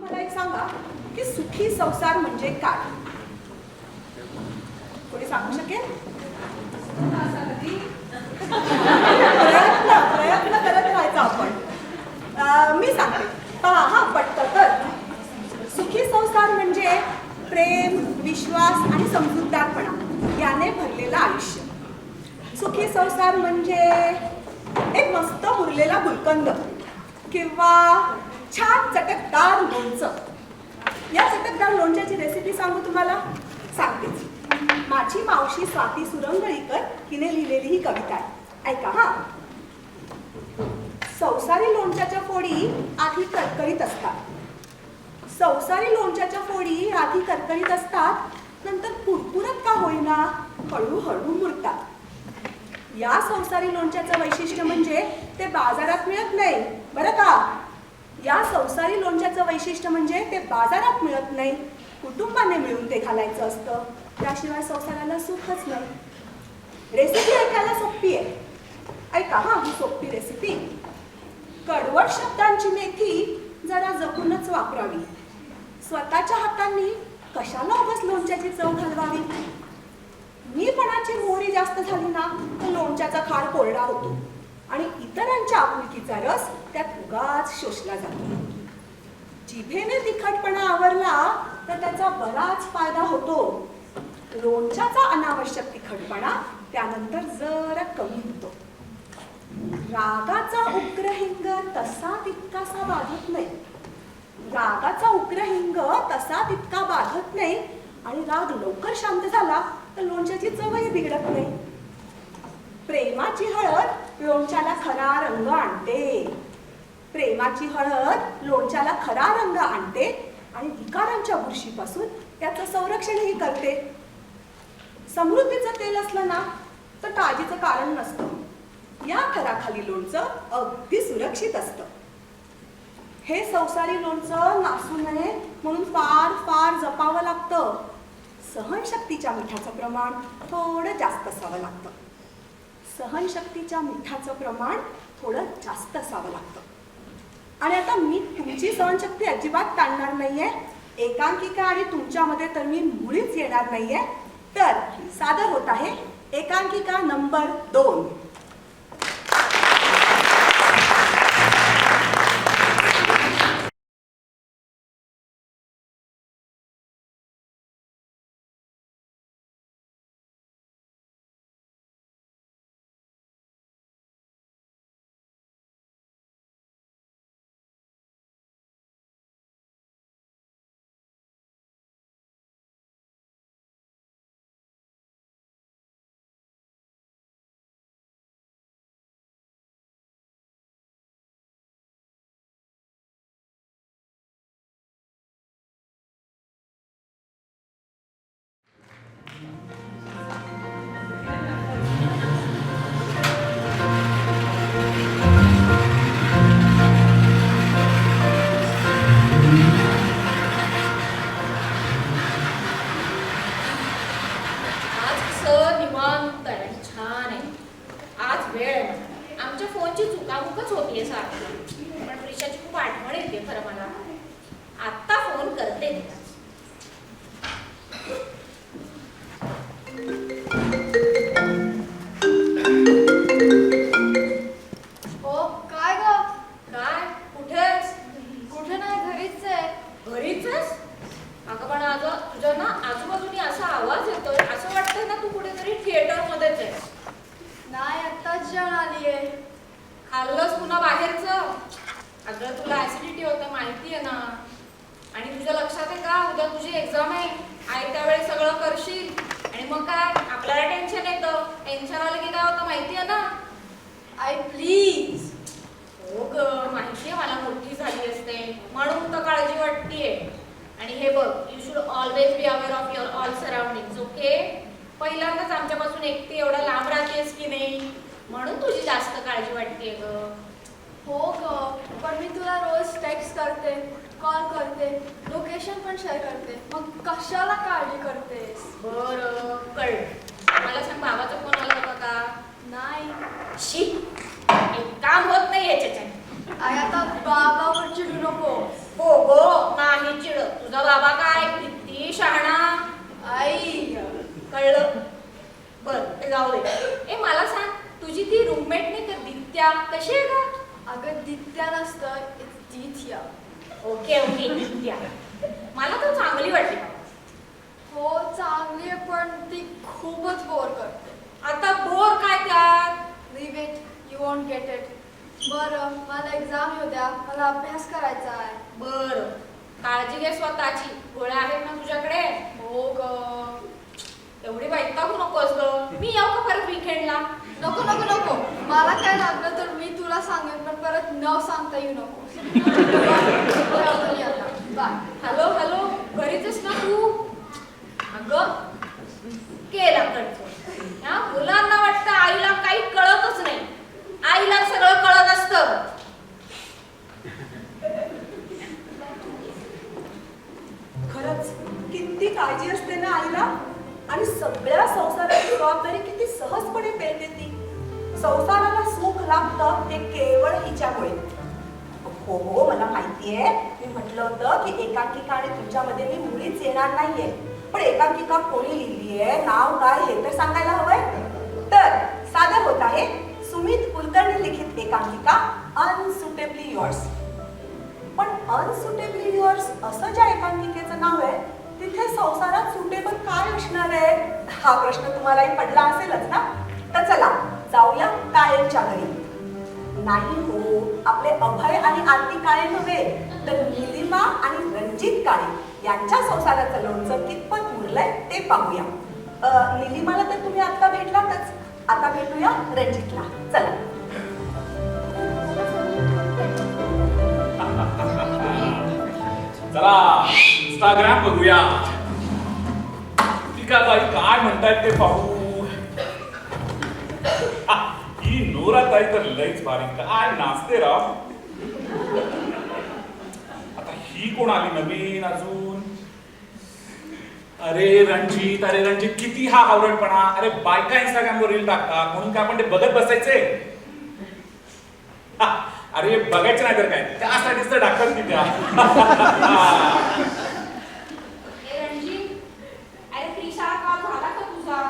मला एक सांगा की सुखी संसार म्हणजे काय? कोणी सांगू शकेल? प्रयत्न करत राहायचा आपण. मी सांगते, पहा हा पटकन तर. सुखी संसार म्हणजे प्रेम, विश्वास आणि समजूतदारपणा याने भरलेलं आयुष्य. सुखी संसार म्हणजे एक मस्त मुरलेला गुलकंद किंवा छान चटकदार लोणचं. या चटकदार लोणच्याची रेसिपी सांगू तुम्हाला? सांगतेच. माझी मावशी स्वाती सुरंगळीकर हिने लिहिलेली ही कविता आहे, ऐका हा. संसारी लोणच्याच्या फोडी आधी करकरीत असतात. संसारी लोणच्याच्या फोडी आधी करकरीत असतात, नंतर कुरकुरत का होईना हळूहळू मुरतात. या संसारी लोणच्याचं वैशिष्ट्य म्हणजे ते बाजारात मिळत नाही, बरं का? या संसारी लोणच्याचं वैशिष्ट्य म्हणजे ते बाजारात मिळत नाही, कुटुंबाने मिळून ते घालायचं असतं. त्याशिवाय संसाराला सुखच नाही. रेसिपी ऐकायला सोपी आहे, ऐका हा ही सोपी रेसिपी. कडवट शब्दांची मेथी जरा जपूनच वापरावी. स्वतःच्या हातांनी कशाला उगाच लोणच्याची चव घालवावी. मीपणाची मोहरी जास्त झाली ना तर लोणच्याचा खार कोरडा होतो आणि इतरांच्या आपुलकीचा रस त्यात उगाच शोषला जातो. जिभेने तिखटपणा आवरला तर त्याचा बराच फायदा होतो. लोणच्याचा अनावश्यक तिखटपणा त्यानंतर जरा कमी होतो. रागाचा उग्रहिंग तसा तितकासा बाधत नाही. रागाचा उग्रहिंग तसा तितका बाधत नाही आणि राग लवकर शांत झाला तर लोणच्याची चवही बिघडत नाही. प्रेमाची हळद लोणच्याला खरा रंग आणते. प्रेमाची हळद लोणच्याला खरा रंग आणते आणि विकारांच्या बुरशीपासून त्याचं संरक्षणही करते. समृद्धीचं तेल असलं ना तर काळजीचं कारण नसतं. या थराखाली लोणचं अगदी सुरक्षित असतं. हे संसारी लोणचं नासू नये म्हणून फार फार जपावं लागतं. सहनशक्तीच्या मिठाचं प्रमाण थोडं जास्त असावं लागतं. सहनशक्तीच्या मिठाचं प्रमाण थोडं जास्त असावं लागतं. आणि आता मी तुमची सहनशक्ती अजिबात टाळणार नाहीये. एकांकिका आणि तुमच्यामध्ये तर मी मुळीच येणार नाहीये. तर सादर होत आहे एकांकिका नंबर 2. काम होत नाही याच्यात. आई आता बाबावर चिडू नको. हो नाही तुझा बाबा काय किती शहाणा. आई कळलं. बर ते जाऊ दे. ए मला सांग, तुझी ती रूममेट नाही का दित्या, कशी आहे का? अगं दित्या नसतं, इट्स दिथ्या. ओके ओके दित्या. मला तर चांगली वाटली. हो चांगली आहे, पण ती खूपच बोर करते. आता बोर काय त्यात? Leave it, you won't get it. बरं मला एक्झाम येऊ द्या, मला अभ्यास करायचा आहे. बर काळजी घे स्वतःची. गोळ्या आहेत ना तुझ्याकडे? हो ग. एवढी वैतागू नकोस ग. मी येऊ का परत वीकेंडला? नको नको नको, मला काय लागलं तर मी तुला सांगेन, पण परत न सांगता येऊ नको. बाय. हॅलो हॅलो, घरीच ना तू? अगं केला कळतो. या मुलांना वाटतं आईला काही कळतच नाही. आईला सगळं कळत असतं. खरंच किती काळजी असते ना आईला. आणि सगळ्या संसाराची जबाबदारी किती सहजपणे पेलते ती. संसाराला सुख लाभतं ते केवळ हिच्यामुळे. हो हो मला माहितीये, मी म्हटलं होतं की एकांकिका आणि तुमच्यामध्ये मी मुळीच येणार नाहीये. पण एकांकिका कोणी लिहिलीये, नाव काय हे तर सांगायला हवंय. तर सादर होत आहे सुमित कुलकर्णी लिखित एकांकिका अनसुटेबली युअर्स. पण अनसुटेबली युअर्स असं ज्या एकांकिकेचं नाव आहे, तिथे संसारात सुटेबल काय असणार आहे हा प्रश्न तुम्हालाही पडला असेलच ना. तर चला जाऊया काळेंच्या घरी. नाही हो, आपले अभय आणि आरती काळे नव्हे, तर निलिमा आणि रणजित काळे यांच्या संसाराचं लोणचं कितपत मुरलंय ते पाहूया. निलिमाला तर तुम्ही आता भेटलातच, आता भेटूया रणजितला. चला. चला इंस्टाग्राम बघूया. ठीक आहे बाई, काय म्हणतायत ते पाहू. ही नोरा ताई तर लईच भारी, काय नाचते राव. आता ही कोण आली नवीन अजून. अरे रणजित किती हा आवडपणा. अरे बायका इंस्टाग्रामवर रील टाकतात म्हणून काय आपण ते बघत बसायचे. अरे बघायचं नाही तर काय, त्यासाठीच तर टाकतात की त्या. रणजित, अरे प्रिशा कॉल झाला का तुझा?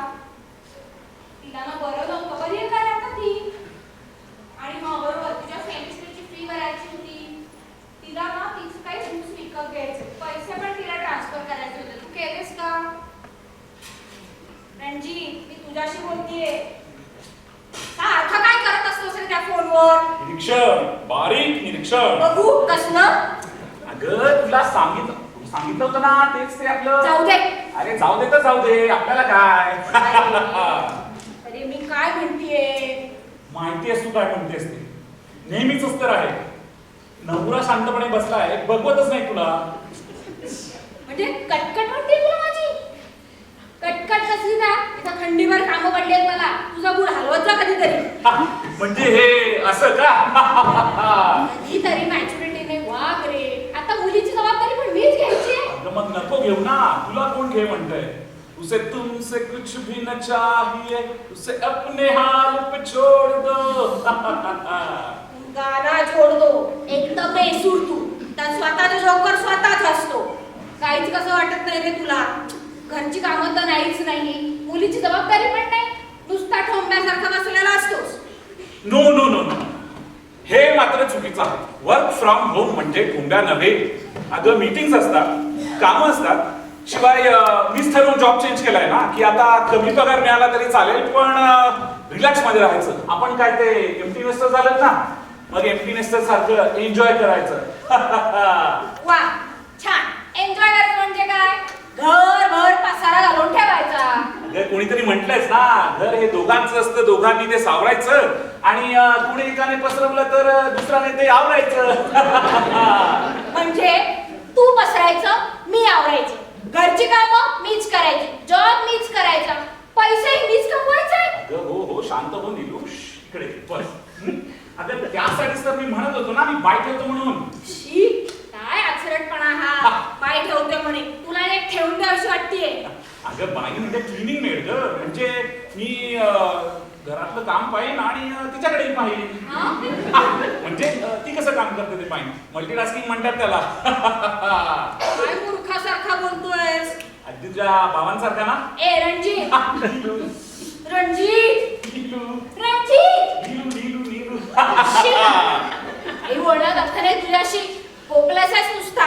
तिला ना बरं नव्हतं. बरी आहे काय आता ती? आणि मग बरोबर तुझ्या सेमिस्टरची फी भरायची होती. तिला ना तिचं काही बुक्स विकत घ्यायचे, पैसे पण तिला ट्रान्सफर करायचे होते. तू केलेस का? रणजित, मी तुझ्याशी बोलतीये. हा अर्थ काय करत असतोस रे त्या फोनवर? निरीक्षण, बारीक निरीक्षण. बघू कसलं? अगं तुला सांगितलं होतं ना, तेच ते आपलं. जाऊ दे. अरे जाऊ दे तर जाऊ दे, आपल्याला काय. अरे मी काय म्हणतीये? माहिती आहेस तू काय म्हणतेस ते. नेहमीच तर आहे. नवरा शांतपणे बसलाय, बघवतच नाही तुला. म्हणजे कटकट म्हणते तुला माझी? कटकट कसली ना? इथं खंडीवर कामं पडलेत मला. तुझा गुड हलवत जा कधीतरी. म्हणजे हे असं का. कधीतरी मॅच्युरिटीने वाग रे. आता मुलीची जबाबदारी पण मीच घ्यायची आहे. अगं मग नको घेऊ ना, तुला कोण घे म्हणतंय. उसे तुमसे कुछ भी न चाहिए, उसे अपने हाल पे छोड़ दो. गाना छोड़ दो. एक तर बेसूर तू, तर स्वतःचा जोकर स्वतःच असतो. काहीच कसं वाटत नाही रे तुला. घरची कामं तर नाहीच नाही, मुलीची जबाबदारी पण नाही, नुसता ठोंब्यासारखा बसलेला असतोस. नो नो नो नो, हे मात्र चुकीचं आहे. वर्क फ्रॉम होम म्हणजे ठोंब्या नव्हे. अगं मीटिंग्स असतात, कामं असतात. शिवाय मीच ठरवून जॉब चेंज केलाय ना, की आता कमी पगार मिळाला तरी चालेल, पण रिलॅक्स मध्ये राहायचं. आपण काय ते एम्प्टी नेस्टर झालं ना, मग एम्प्टी नेस्टर सारखं एन्जॉय करायचं. वा छान. एन्जॉय करायचं म्हणजे काय? घर भर पसारा घालून ठेवायचा. अगं कोणीतरी म्हटलंयच ना, घर हे दोघांचं असतं, दोघांनी ते सावरायचं. आणि कुणी एकाने पसरवलं तर दुसऱ्याने ते आवरायचं. म्हणजे तू पसरायचं, मी आवरायचं. घरची कामं मीच करायची, जॉब मीच करायचा, पैसेही मीच कमवायचे. अगं हो हो, शांत हो नीलू. इकडे बस. अगं त्यासाठीच तर मी म्हणत होतो ना, मी बाय ठेवतो म्हणून. शी, काय आचरटपणा हा. बाय ठेवते म्हणे, तुला एक ठेवून द्यावीशी वाटतेय. अगं बाई म्हणजे क्लिनिंग मेड ग. म्हणजे मी घरातलं काम पाहिन आणि तिच्याकडेही पाहिन. म्हणजे ती कसं काम करते ते पाहिजे. मल्टीटास्किंग म्हणतात त्याला. काय मूर्खासारखा बोलतोयस? अगदी तुझ्या बाबांसारखा ना. ए रणजित, नीलू, रणजित, नीलू, रणजित. नीलू, नीलू, नीलू. आई बोलण्यात अर्थ नाही तुझ्याशी. होपलेस आहेस नुसता.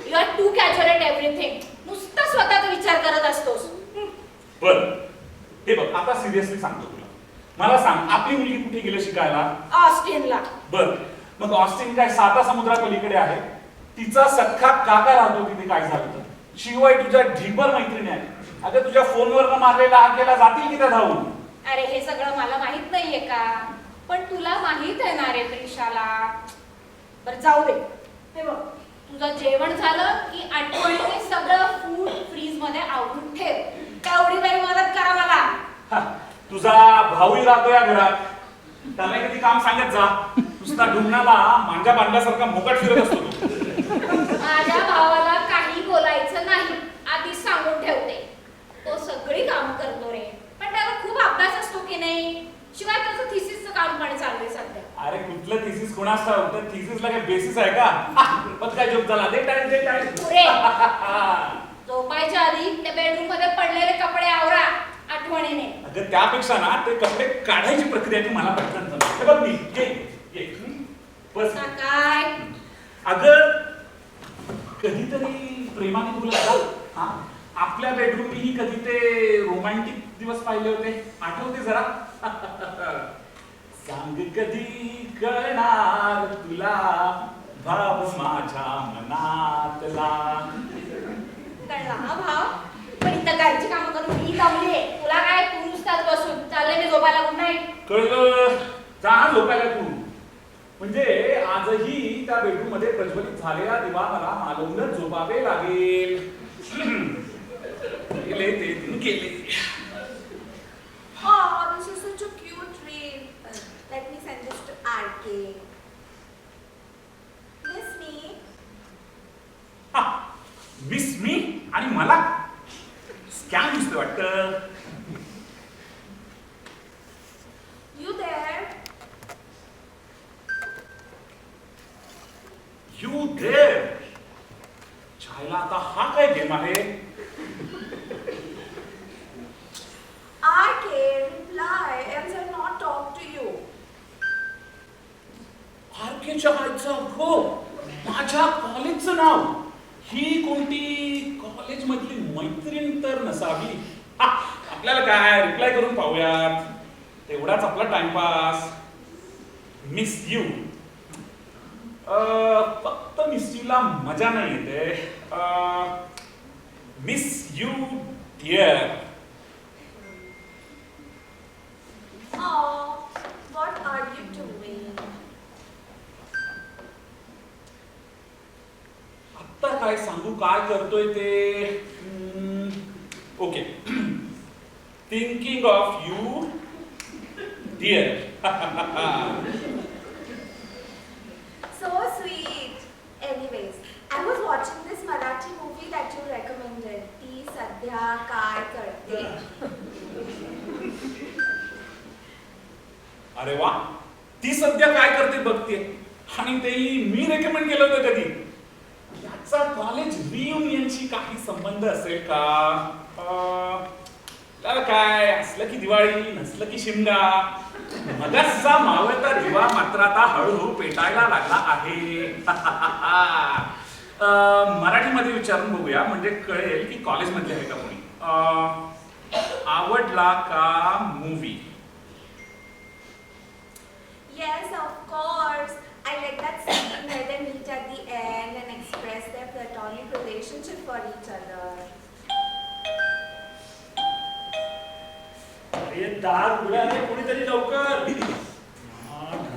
You are too casual at everything. नुसता स्वतःचा विचार करत असतोस. बर, हे बघ आता सिरियसली सांगतो तुला. मला सांग, आपली मुलगी कुठे गेली शिकायला? ऑस्टिनला. बर, मग ऑस्टिन काय साता समुद्रापलीकडे आहे? तिचा सख्खा काका राहतो तिथे, काय झालं तर. शिवाय तुझ्या ढिबर मैत्रिणी आहे. अगं तुझ्या फोनवर मारलेला हाकेला जातील की त्या धावून? अरे हे सगळं मला माहित नाहीये का? पण तुला माहित आहे ना रे त्रिशाला. बरं जाऊ दे. हे बघ, तुझं जेवण झालं की आठवणीने सगळं फूड फ्रीज मध्ये आवरून ठेव. तेवढी तरी मदत करा मला. हा, तुझा भाऊही राहतो या घरात. त्याला कधी काम सांगत जा. नुसता डुंगणाला मांजा बांधल्यासारखा मोकट फिरत असतो तू. माझ्या भावाला काही बोलायचं नाही, आधीच सांगून ठेवते. तो सगळी काम करतो रे, पण त्याला खूप अभ्यास असतो की नाही. शिवाय त्याचं थिसिसचं काम पण चालू आहे सध्या. अरे कुठलं थिसिस कोणास ठाऊक? तर थिसिसला काय बेसिस आहे का? बघ काय जोक झाला. दे टाइम, दे टाइम. पुरे झोपायच्या आधी त्या बेडरूम मध्ये पडलेले कपडे आवरा आठवणीने. अगं त्यापेक्षा ना ते कपडे काढायची प्रक्रिया ती मला पटकन जमते. हे बघ मी ये ये बस. काय अगं कधीतरी प्रेमाने बोलत जा. हा, आपल्या बेडरूमही कधी ते रोमॅन्टिक दिवस पाहिले होते, आठवते जरा? सांग कधी कळणार तुला भाव माझ्या मनातला. कळला हा भाव. पण इथं घरची कामं करून मी दमले. तुला काय, तू नुसताच बसून चालले मी झोपायला. Good night. कळलं, जा झोपायला तू. म्हणजे आजही त्या बेडरूम मध्ये प्रज्वलित झालेला दिवा मला मालवून झोपावे लागेल. केले ते तिने केले. Oh, this is such a cute dream. Let me send this to RK. Miss me? हा, मिस मी आणि मला स्कॅम दिसतोय वाटतं. You there? You there. छायला आता हा काय गेम आहे? RK, reply, else I'll not talk to you. आरकेच्या आईचा हो, माझ्या कॉलेजचं नाव. ही कोणती कॉलेज मधली मैत्रीण तर नसावी. हा, आपल्याला काय रिप्लाय करून पाहूयात. तेवढाच आपला टाइमपास. Miss you. फक्त मिस यूला मजा नाही येते. Miss you dear. Oh, what are you doing? आता काय सांगू काय करतोय ते. Okay. Thinking of you dear. So sweet. Anyways, I was watching this Marathi movie that you recommended. ती सध्या काय करते? अरे वा, ती सध्या काय करते बघते. आणि तेही मी रेकमेंड केलं होतं कधी. याचा कॉलेज रियुनियनशी काही संबंध असेल का? त्याला काय, असलं की दिवाळी, नसलं की शिमगा. मगाचा मावळता दिवा मात्र आता हळूहळू पेटायला लागला आहे. मराठीमध्ये विचारून बघूया, म्हणजे कळेल की कॉलेजमधले आहे का कोणी. आवडला का movie? Yes, of course. I like that scene where they meet at the end and express their platonic relationship for each other. अरे दार उघड्याने कोणीतरी लवकर.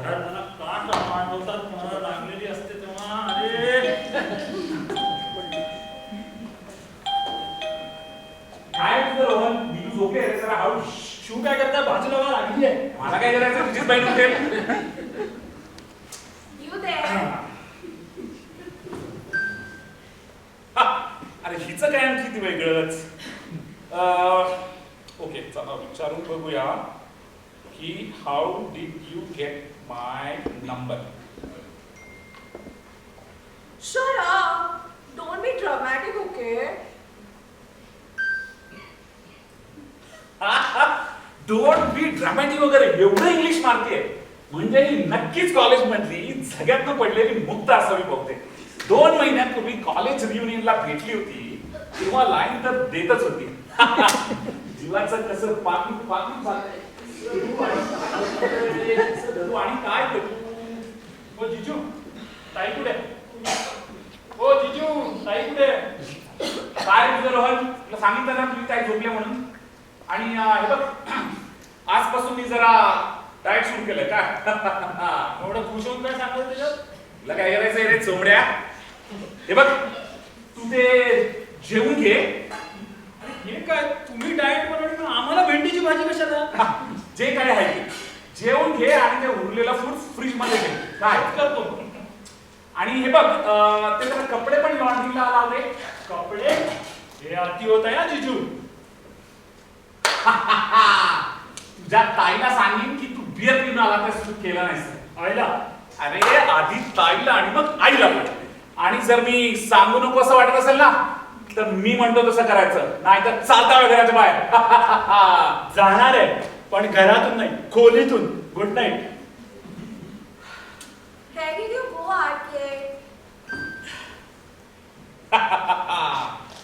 घरात मला काट मांडवतात मला लागलेली असते तेव्हा. अरे काय तुझं रोहन, बिलू झोपले जरा हळू. शिव काय करता, भाजी लावा लागली आहे. मला काय करायचं, तुझीच बहीण उठेल. You there? अरे हिचं काय आणखी ती वेगळंच. ओके, चला विचारून बघूया की how did you get my number. Shut up. Don't be dramatic, okay? Don't be dramatic वगैरे एवढं इंग्लिश मारते म्हणजे ही नक्कीच कॉलेज मधली झग्यातनं पडलेली मुक्त असावी बहुतेक. 2 महिन्यापूर्वी कॉलेज रियुनियनला भेटली होती तेव्हा लाईन तर देतच होती. जीवाचं कसं पाकून पाकून झालंय. आणि काय करू? ओ जिजू ताई कुठे? ओ जिजू ताई कुठे? काय रे तुझं रोहन, तुला सांगितलं ना तुम्ही काय झोपले म्हणून. आणि हे बघ आजपासून मी जरा डाएट सुरू केलंय का. एवढं खुश होऊन काय सांगतो त्याच्यात? तुला काय करायचंय रे चोमड्या. हे बघ तू ते जेवून घे. हे काय तुम्ही डाएट बनवली आम्हाला भेंडीची भाजी कशाला? जे काय आहे ते जेवून घे आणि ते उरलेलं फूड फ्रीज मध्ये घे. काय करतो. आणि हे बघ ते जरा कपडे पण लॉन्ड्रीला लावले. कपडे हे अति होत आहे हा जिजू. तुझ्या ताईला सांगेन की तू बियर पिऊन आला तर तू केला नाहीस. आईला अरे आधी ताईला आणि मग आईला पण. आणि जर मी सांगू नको असं वाटत असेल ना तर मी म्हणतो तसं करायचं, नाही तर चालता घराच्या बाहेर. जाणार आहे पण घरातून नाही खोलीतून. Good night. Where did you go, RK?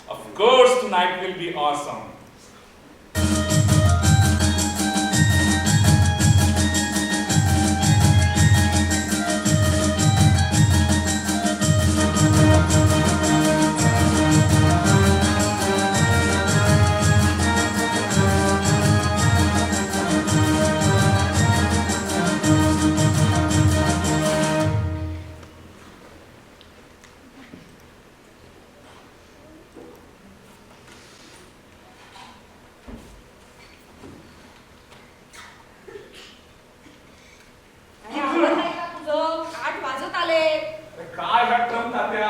Of course tonight will be awesome. अरे आवडत नाही का तुझं? 8 वाजत आले. अरे काय हट्टम तात्या,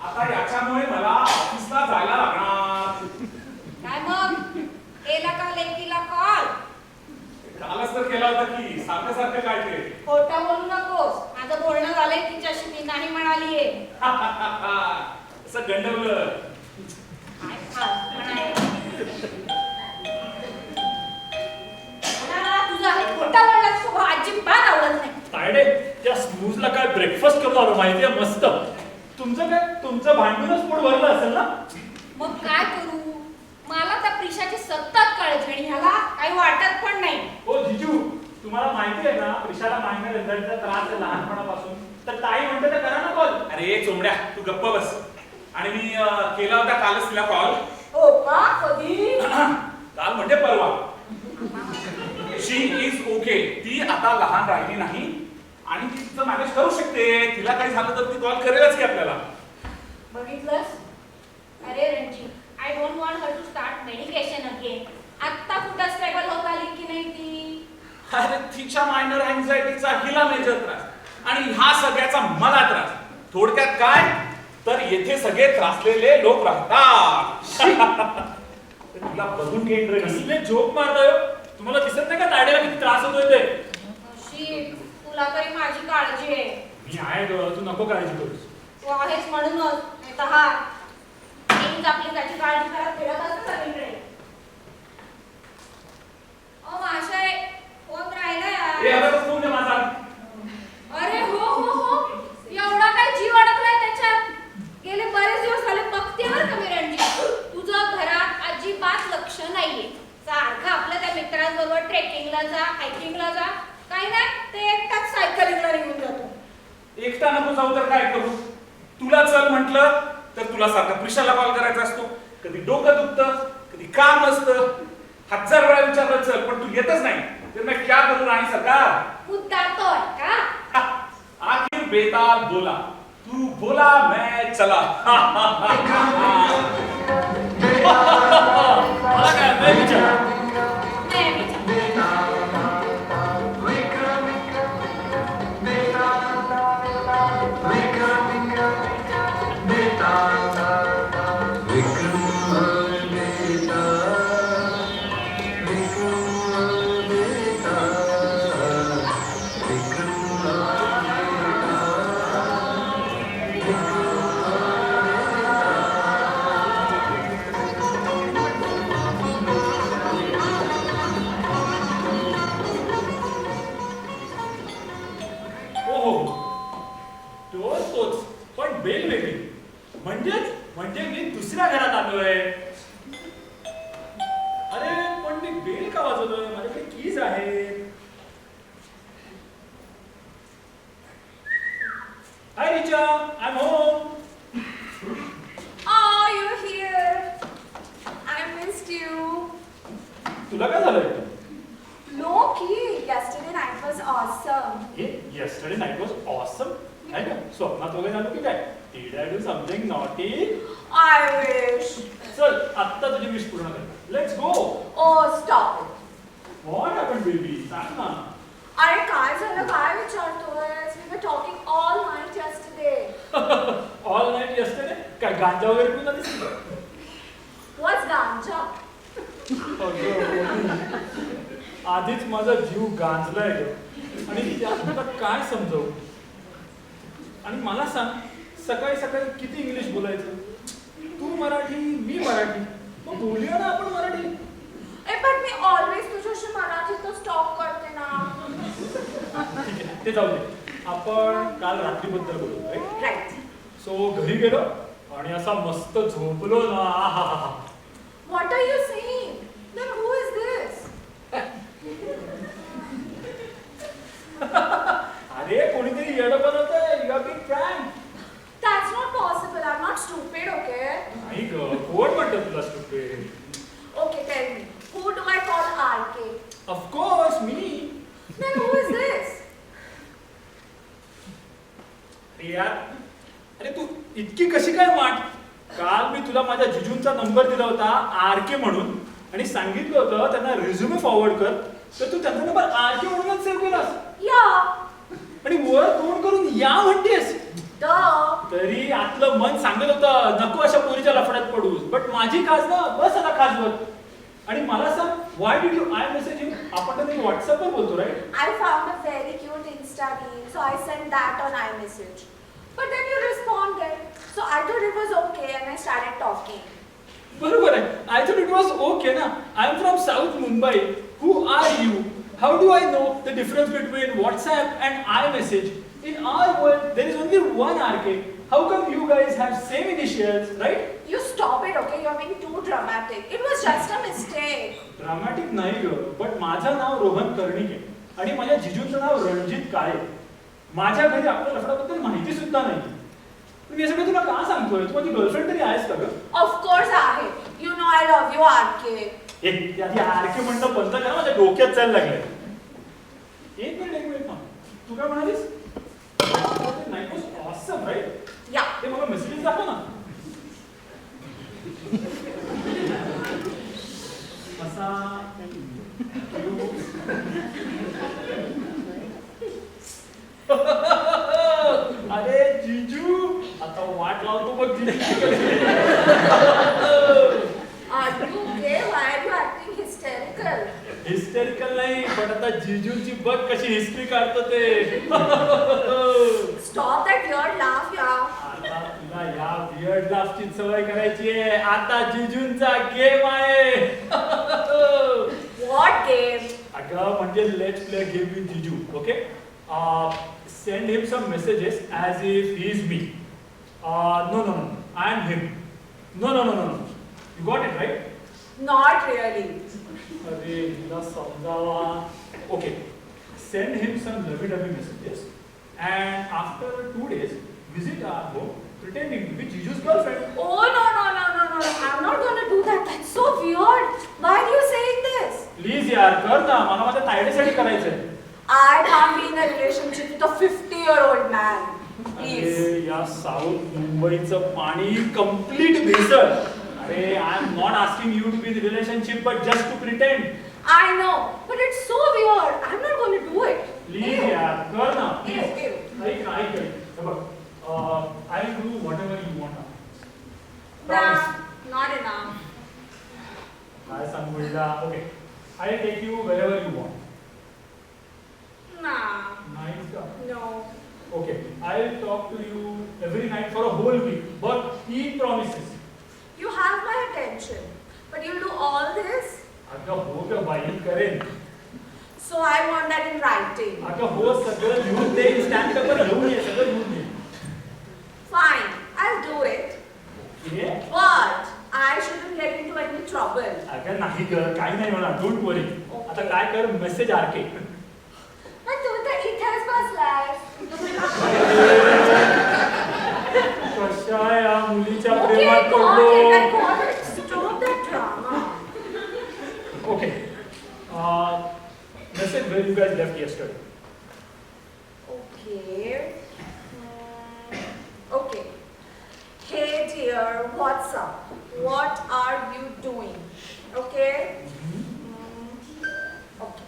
आता याच्यामुळे मला ऑफिसला जायला लागणार. काय मग? केला का लेकीला कॉल? कालच तर केला होता की सारखं सारखं काय ते. खोटं बोलू नकोस. माझं बोलणं झालंय तिच्याशी, ती नाही म्हणालीये. असं गंडवलं. काय फालतूपणा आहे. मला तुझा हे खोटा बोलण्याचा स्वभाव अजिबात आवडत नाही. तायडे त्या स्नूजला काय ब्रेकफास्ट करून आलो माहितीये मस्त. तुमचं काय तुमचं भांडूनच पोट भरलं असेल ना. मग काय करू? मला त्या प्रिशाची सतत काळजी आणि ह्याला काही वाटत पण नाही. ओ जिजू तुम्हाला माहिती आहे ना प्रिशाला मायनर रिझल्टचा त्रास आहे लहानपणापासून. तर ताई म्हणते तर करा ना कॉल. अरे चोमड्या तू गप्प बस. आणि मी केला होता कालच तिला कॉल. हो का? कधी? काल म्हणजे परवा. शी इज ओके. ती आता लहान राहिली नाही आणि ती तिचं मॅनेज करू शकते. तिला काही झालं तर ती कॉल करेलच की आपल्याला. बघितलंस? अरे Ranji, I don't want her to start medication again. आत्ता कुठं स्टेबल होत आली की नाही ती? अरे तिच्या मायनर अँझायटीचा हिला मेजर त्रास आणि ह्या सगळ्याचा मला त्रास. थोडक्यात काय तर येथे सगळे त्रासलेले लोक राहतात. तुला बघून घेईन रे. कसले जोक मारताय. तुम्हाला दिसत नाही का तायडेला किती त्रास होतोय ते. नशीब, तुला तरी माझी काळजी आहे. मी आहे गं, तू नको काळजी करूस. तू आहेस म्हणूनच, नाही तर हा नेहमीच आपली त्याची काळजी करत फिरत असतं सगळीकडे. माशाय फोन राहिला ए, यार. आता तर फोन दे माझा. अरे हो हो हो, एवढा काय जीव अडकलाय त्याच्यात. गेले बरेच दिवस झाले बघते बरं का मी रणजी, तुझं घरात अजिबात लक्ष नाहीये. सारखं आपल्या त्या मित्रांबरोबर ट्रेकिंगला जा, हायकिंगला जा, काही नाही ते एकटाच सायकलिंगला निघून जातो. एकटा नको जाऊ तर काय करू. तुला चल म्हटलं तर तुला सारखा प्रिशाला कॉल करायचा असतो. कधी डोकं दुखतं, कधी काम असतं. 1000 वेळा विचारलं चल पण तू येतच नाही. तर मैं क्या करू राणी सरकार. मुद्दा तो आहे का? आखिर बेताल बोला, तू बोला मैं चला. मला काय नाही विचार. नाही विचार. पण बेल वेगळी. म्हणजे मी दुसऱ्या घरात आलोय. अरे पण मी बेल का वाजवतोय? माझ्याकडे कीज आहेत. Hi Richa, I am home. Oh, you're here. I missed you. तुला काय झालंय? Loki, yesterday night was awesome. हे yesterday night was awesome. है ना? स्वप्नात वगैरे आलो की काय? Did I do something naughty? I wish. चल, आत्ता तुझी विश पूर्ण कर. Let's go. Oh, stop it. What happened, baby? सांग ना. अरे काय झालं? काय विचारतोयस? We were talking all night yesterday. All night yesterday? काय गांजा वगैरे पिऊन आलीस? What's ganja? आधीच माझा जीव गांजलाय ग. आणि त्यात तुला काय समजवू? आणि मला सांग, सकाळी सकाळी किती इंग्लिश बोलायचं? तू मराठी, मी मराठी. मग बोलूया ना आपण मराठी. पण मी ऑलवेज तुझ्याशी मराठीतच टॉक करते ना. ठीक आहे, ते जाऊ दे. आपण काल रात्रीबद्दल बोलू, राईट? राईट. सो घरी गेलो आणि असा मस्त झोपलो ना. आहाहा. What are you saying? Then who is this? अरे कोणीतरी येडं बनवतंय. You are being pranked. That's not possible. I'm not stupid, okay? नाही ग, कोण म्हणतं तुला stupid? Okay, tell me. Who do I call RK? Of course, me. Then who is this? अरे यार, अरे तू इतकी कशी काय वाट? काल मी तुला माझ्या जिजूंचा नंबर दिला होता RK म्हणून आणि सांगितलं होतं त्यांना रिझ्युमे फॉरवर्ड कर. तर तू त्यांचा नंबर RK म्हणूनच सेव्ह केलास Yeah. आणि वर तोंड करून या म्हणतेस. Duh. तरी आतलं मन सांगत होतं नको अशा पोरीच्या लफड्यात पडूस. बट माझी खास ना बस आता खासवर. आणि मला सांग, व्हाय डिड यू आय मेसेज हिम? आपण तर नाही व्हॉट्सअपवर बोलतो, right? I found a very cute Insta reel, so I sent that on iMessage. But then you responded, so I thought it was okay and I started talking. बरोबर आहे. I thought it was okay ना. I am from south Mumbai. Who are you? How do I know the difference between WhatsApp and iMessage? In our world there is only one RK. How come you guys have same initials, right? You stop it, okay? You're being too dramatic. It was just a mistake. Dramatic नाही ग, but माझं नाव रोहन कर्णिक आहे आणि माझ्या जिजूंचं नाव रणजित काळे. माझ्या घरी आपल्या लफड्याबद्दल माहिती सुद्धा नाही. मी हे सगळं तुला का सांगतोय? तू माझी गर्लफ्रेंड तरी आहेस का ग? Of course I hate. You know I love you, RK. एक आधी RK म्हणणं बंद करा, माझ्या डोक्यात चाल लागलंय. एक मिनिट ना. तू काय म्हणालीस? Night was awesome, right? Yeah. ते मला मेसेज दाखव ना. असा अरे जीजू, आता वाट लावतो बघ Are you okay? Why are you acting hysterical? Hysterical नाही, पण आता जीजूची बघ कशी हिस्ट्री काढतो ते. Stop that weird laugh, yeah. आता तुला या वियर्ड लाफची सवय करायची आहे. आता जीजूंचा गेम आहे. What game? अगं म्हणजे let's play game with jiju, okay? Send him some messages as if he is me. No no no, I am him. No no no no no. You got it, right? Not really. अरे तुला समजावा. Okay, send him some lovey dovey messages and after 2 days visit our home pretending to be Jiju's girlfriend. Oh, no, no, no, no, no. I'm not going to do that. That's so weird. Why are you saying this? Please यार कर ना, मला माझ्या तायडीसाठी करायचंय. I can't be in a relationship with a 50-year-old man. Please. अरे या south मुंबईचं पाणी कम्प्लीट भेसळ. अरे I am not asking you to be in relationship but just to pretend. I know, but it's so weird. I'm not going to do it. Please यार कर ना, Ew, please. ew. ऐक हे बघ, I will do whatever you want. Nah, not enough. काय सांगू मुलीला? Okay, I take you wherever you want. Nah, night का? no. Okay, I'll talk to you every night for a whole week, but he promises. You have my attention, but you'll do all this? अगं हो ग बाई, करेन. So I want that in writing. अगं हो, सगळं लिहून दे, स्टॅम्प पेपर लिहून ये, सगळं लिहून दे. Fine. trouble. अगं नाही ग, काही नाही होणार, डोंट वरी. आता काय कर, मेसेज आरके. पण तू तर इथेच बसलाय. कशा या मुलीच्या Okay, प्रेमात got it, I पडलो. got it. Stop that drama. Okay. Message where you guys left yesterday. Okay. Okay. Hey dear, what's up? What are you doing? Okay? Okay.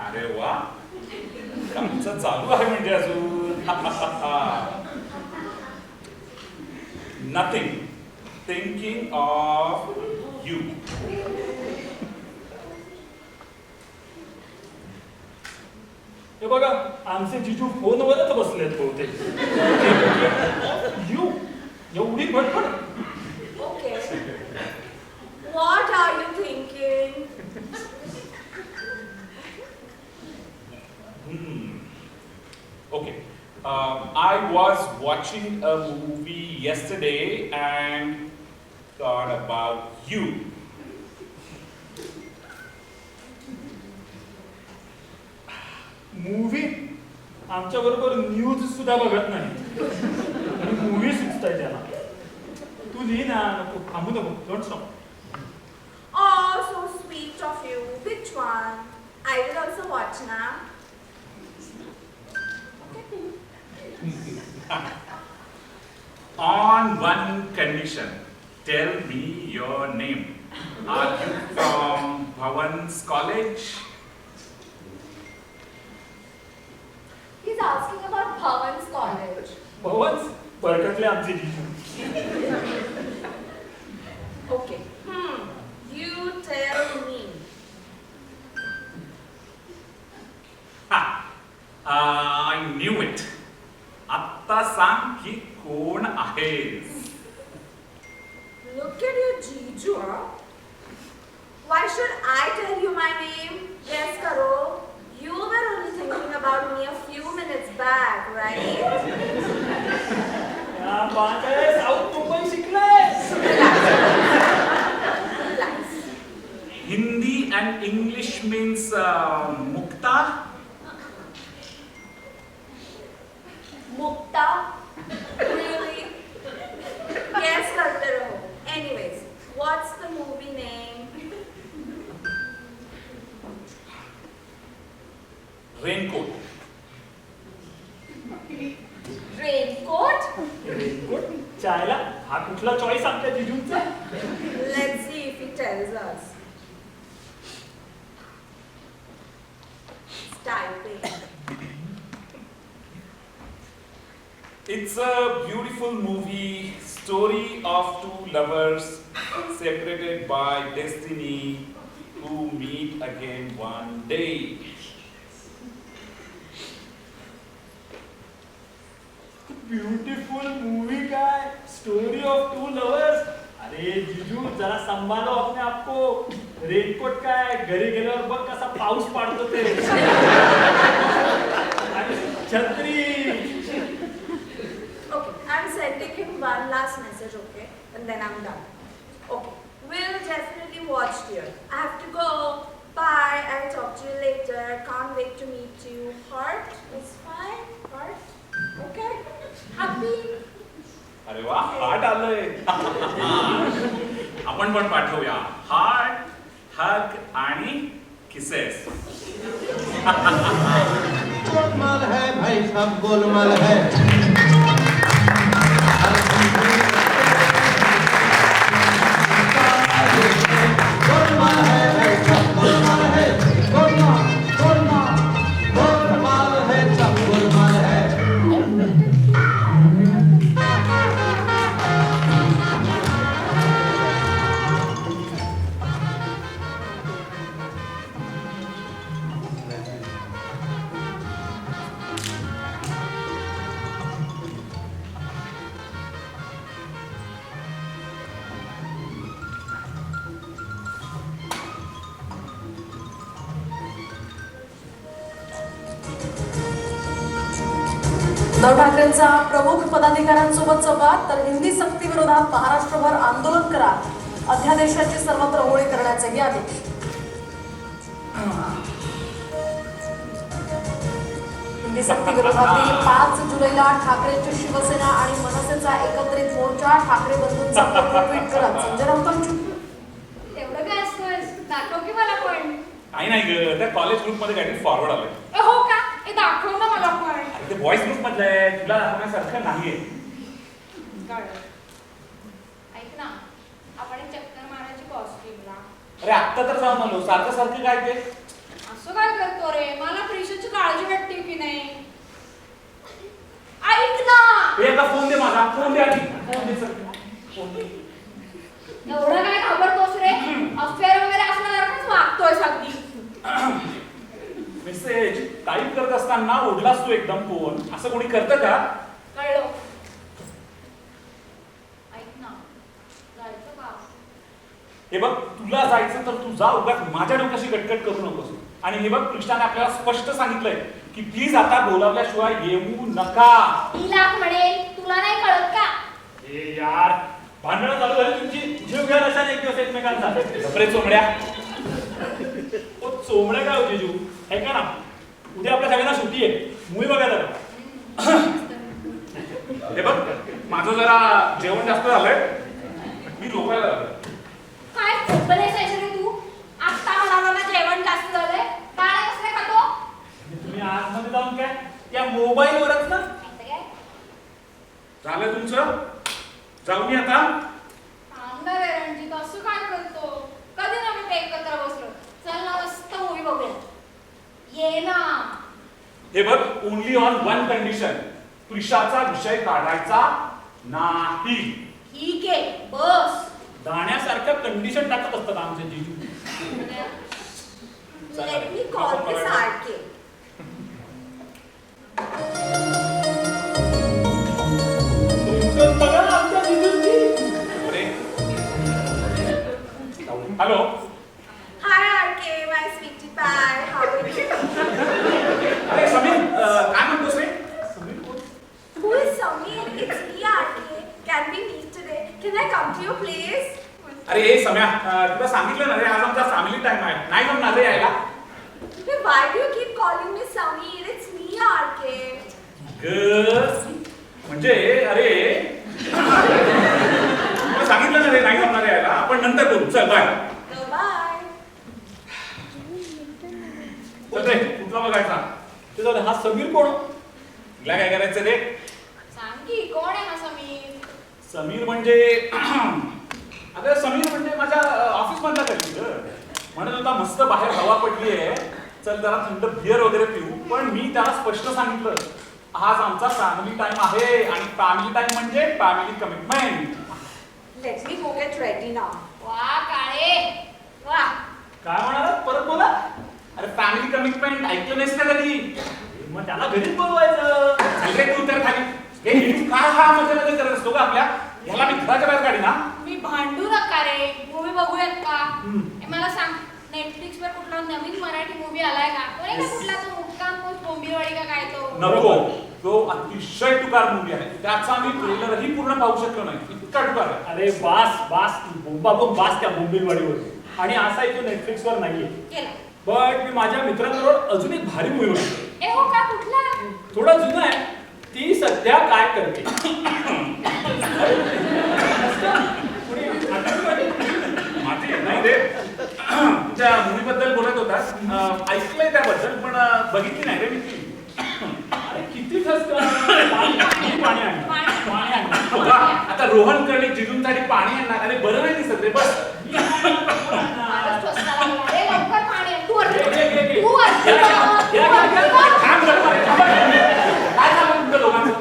अरे वा, आमचं चालू आहे म्हणजे अजून. Nothing, thinking of you. हे बघा, आमचे जिजू फोनवरच बसलेत बहुतेक. यू एवढी भडभड. Okay. What are you thinking? Okay. I was watching a movie yesterday and thought about you. Movie आमच्या बरोबर न्यूज सुद्धा बघत नाही. मूवी सुचताय त्याला. तू लिही ना, नको थांबू नको, don't stop. Oh, so sweet of you. Which one? I will also watch now. On one condition, tell me your name. Are you from Bhavan's college? He's asking about Bhavan's college. Bhavan's परकटले आमचे जिजू. Okay. You tell me. Ha! I knew it. आत्ता सांग की कोण आहेस? Look at your Jiju, huh? Why should I tell you my name? Yes, Karo. You were only thinking about me a few minutes back, right? या बांधे south Mumbai शिकलायस. Relax. Hindi and English means Mukta. Mukta? Really? Yes, karte raho. Anyways, what's the movie name? Raincoat. Raincoat? Raincoat चायला हा कुठला choice आमच्या जिजूंचा. Let's see if he tells us. Typing. It's a beautiful movie, story of two lovers separated by destiny who meet again one day. Beautiful movie काय, story of to lovers. अरे जिजू जरा संभालो अपने आपको. रेनकोट काय, घरी गेल्यावर बघ कसा पाऊस पाडतो ते. आणि छत्री. Okay, I'm sending him one last message, okay? And then I'm done. Okay, we'll definitely watch, dear. I have to go. Bye, I'll talk to you later. Can't wait to meet you. Heart is fine. Heart? Okay? Happy? अरे वा, heart आलंय. आपण पण पाठवूया. Heart, हग आणि kisses. गोलमाल है भाई सब गोलमाल है. गोलमाल है भाई सब गोलमाल है. गोलमाल गोलमाल गोलमाल है सब गोलमाल है. उद्धव ठाकरेंचा प्रमुख पदाधिकाऱ्यांसोबत संवाद, तर हिंदी सक्ती विरोधात महाराष्ट्रभर आंदोलन करा, अध्यादेशाची सर्वत्र होळी करण्याचेही आदेश. हिंदी सक्ती विरोधातील 5 जुलैला ठाकरेंची शिवसेना आणि मनसेचा एकत्रित मोर्चा, ठाकरे बंधूंचा फोटो ट्विट करत संजय राऊतांची. एवढं काय असतंय दाखव की मला पण. काही नाही ग, त्या कॉलेज ग्रुप मध्ये काहीतरी फॉरवर्ड आलंय. ए हो का, ए दाखव ना मला पण. अरे ते बॉईज ग्रुप मधलं आहे, तुला दाखवण्यासारखं नाहीये. कळलं. ऐक ना, आपण एक चक्कर मारायची कॉस्ट्युमला. अरे आत्ता तर जाऊन आलो, सारखं सारखं काय ते. असं काय करतो रे, मला प्रिशाची काळजी वाटते की नाही. ऐक ना, हे आता फोन दे माझा, फोन दे आधी. फोन दे सर, फोन दे. एवढं काय घाबरतोस रे, अफेअर वगैरे असल्यासारखंच वागतोय अगदी. मेसेज टाईप करत असताना उडलास तू एकदम फोन, असं कोणी करतं का? कळलं. ऐक ना, जायचं का? हे बघ, तुला जायचं तर तू जा, उगाच माझ्या डोक्याशी कटकट करू नकोस. आणि हे बघ, कृष्णाने आपल्याला स्पष्ट सांगितलंय की प्लीज आता बोलावल्याशिवाय येऊ नका. मी लाख म्हणेल, तुला नाही कळत का? ए यार, भांडणं चालू झाली तुमची, जीव घ्या नशान एक दिवस एकमेकांचा. गप्रे चोमड्या. ओ चोमड्या काय होते जीव, आहे का ना, उद्या आपल्या सगळ्यांना सुट्टी आहे, मूवी बघायला जाऊ. हे बघ, माझं जरा जेवण जास्त झालंय, मी झोपायला लागलोय. काय खोपलेस रे तू? आत्ता म्हणाला ना जेवण जास्त झालंय, बाळा कसले खातो? तुम्ही आतमध्ये जाऊन काय त्या मोबाईलवरच ना. आता काय? झालं तुमचं? जाऊ मी आता. थांब ना रे रणजित, असं काय करतो? कधी ना मी एकत्र बसलो. चल ना मस्त मूवी बघूया. ये ना. हे बघ, ओनली ऑन वन कंडिशन, प्रिशाचा विषय काढायचा नाही. ठीक आहे, बस. दाण्यासारखं कंडिशन टाकत असतात आमचे जीजू. Let me call this RK. तुमचं बघा आमच्या जीजूंची. अरे. Hello. Hi RK, my sweetie pie. How are you? अरे समीर, काय म्हणतोस रे? Who is Samir? It's me RK. Can we meet today? Can I come to your place? अरे हे सम्या, तुला सांगितलं ना रे, आज आमचा फॅमिली टाइम आहे, नाही जमणार रे यायला. Why do you keep calling me Samir? It's me RK. म्हणजे अरे तुला सांगितलं ना रे, नाही जमणार यायला, आपण नंतर करू. चल बाय. Bye. चल रे, कुठला बघायचा? ते जाऊ दे, हा समीर कोण? तुला काय करायचं रे? सांग की कोण आहे हा समीर? समीर म्हणजे अगं समीर म्हणजे माझ्या ऑफिस मधला कलीग. म्हणत होता मस्त बाहेर हवा पडली आहे, चल जरा थंड बिअर वगैरे पिऊ. पण मी त्याला स्पष्ट सांगितलं, आज आमचा फॅमिली टाइम आहे, आणि फॅमिली टाइम म्हणजे family commitment. Let me go get ready now. वा काळे, वा. काय म्हणाला, परत बोला. अरे फॅमिली कमिटमेंट ऐकलं नाहीस का कधी? मग त्याला घरीच बोलवायचं. अरे तू तर खाली हे काय हा मध्ये मध्ये करत असतो का आपल्या? ह्याला मी घराच्या बाहेर काढी ना. मी भांडू नका रे, मूवी बघूयात का? हम्म. ए, मला सांग, नेटफ्लिक्स वर कुठला नवीन मराठी मूवी आलाय का? तो नाही का कुठला तो मुक्काम पोस्ट बोंबिलवाडी का काय तो? नको, तो अतिशय टुकार मूवी आहे, त्याचा मी ट्रेलरही पूर्ण पाहू शकलो नाही, इतका टुकार आहे. अरे बास बोंबाबोंब बास त्या बोंबिलवाडीवर. आणि असाही तो नेटफ्लिक्सवर नाहीये. केला. बट मी माझ्या मित्रांबरोबर अजून एक भारी मूवी बघतो. ए हो का, कुठला? थोडा जुना आहे. ती सध्या काय करते. माझी नाही रे, त्या मूवी बद्दल बोलत होतास, ऐकलंय त्याबद्दल, पण बघितली नाही रे मी ती. अरे किती पाणी आणलं. आता रोहन कर्णिक जिजूंसाठी पाणी आणणार. अरे बरं नाही दिसत रे, बस. माझाच ठसका लागला. ए, लवकर पाणी आण. तू वरती घे, घे, घे, घे. तू वरती घ्या, बघ. घ्या, तू घ्या, वरती घ्या. बघ. थांब जरा, थांबा. काय झालं तुमच्या दोघांचं?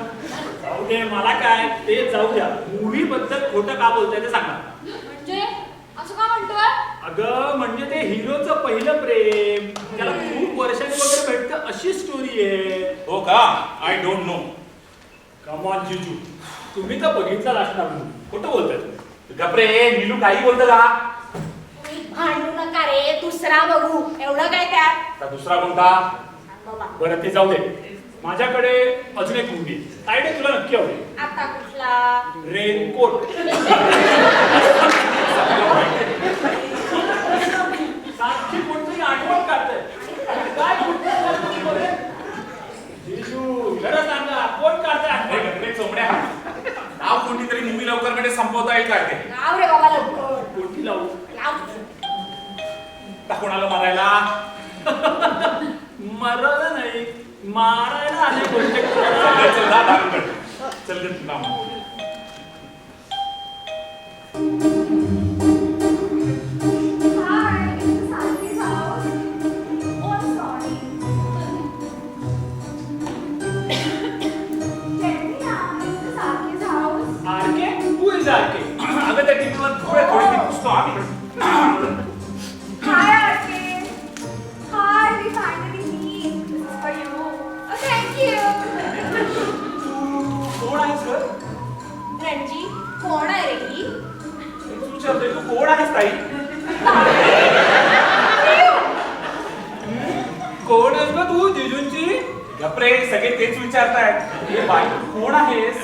जाऊ दे, मला काय ते जाऊ द्या. मूवी बद्दल खोटं का बोलताय ते सांगा. म्हणजे असं का म्हणतोय? अगं म्हणजे ते हिरोचं पहिलं प्रेम, त्याला खूप वर्षांनी वगैरे भेटतं अशी स्टोरी आहे. हो का? I don't know. Come on जीजू, तुम्ही तर बघितला असणार मूवी. खोटं बोलताय तुम्ही. गप्रे, नीलू काही बोलतं का? तुम्ही भांडू नका रे, दुसरा बघू. एवढं काय त्यात? का दुसरा कोणता? सांग बाबा. बरं ते जाऊ दे. माझ्याकडे अजून एक मुलगी आहे. तायडे तुला नक्की आवडेल. आता कुठला? रेनकोट. सारखी कोणतरी आठवण काढतंय. काय कुठलं जिजू, खरं सांगा कोण काढतंय आठवण? अरे चोमड्या, नाव कोणती तरी मूवी लवकर मध्ये संपवता येईल काय ते? लाव रे बाबा लवकर. कोणती लावू? लाव. आता कोणाला मारायला? मरायला नाही, मारायला आले कोणते. चल चल जा दारूकडे. चल ग तुला Hi, it's Sandy's house. Oh, sorry. Tell me now, it's Sandy's house. RK? Who is RK? अगं त्या टीव्हीवर थोडी ती पुसतो आम्ही. Hi, Arkin. Hi, we finally meet. This is for you. Oh, thank you. कोण आहेस ग? रणजी कोण आहे रे ही? तू विचारतोय तू कोण आहेस ताई? कोण आहेस ग तू जिजूंची? गप्रे सगळे तेच विचारतायत. हे बाई तू कोण आहेस?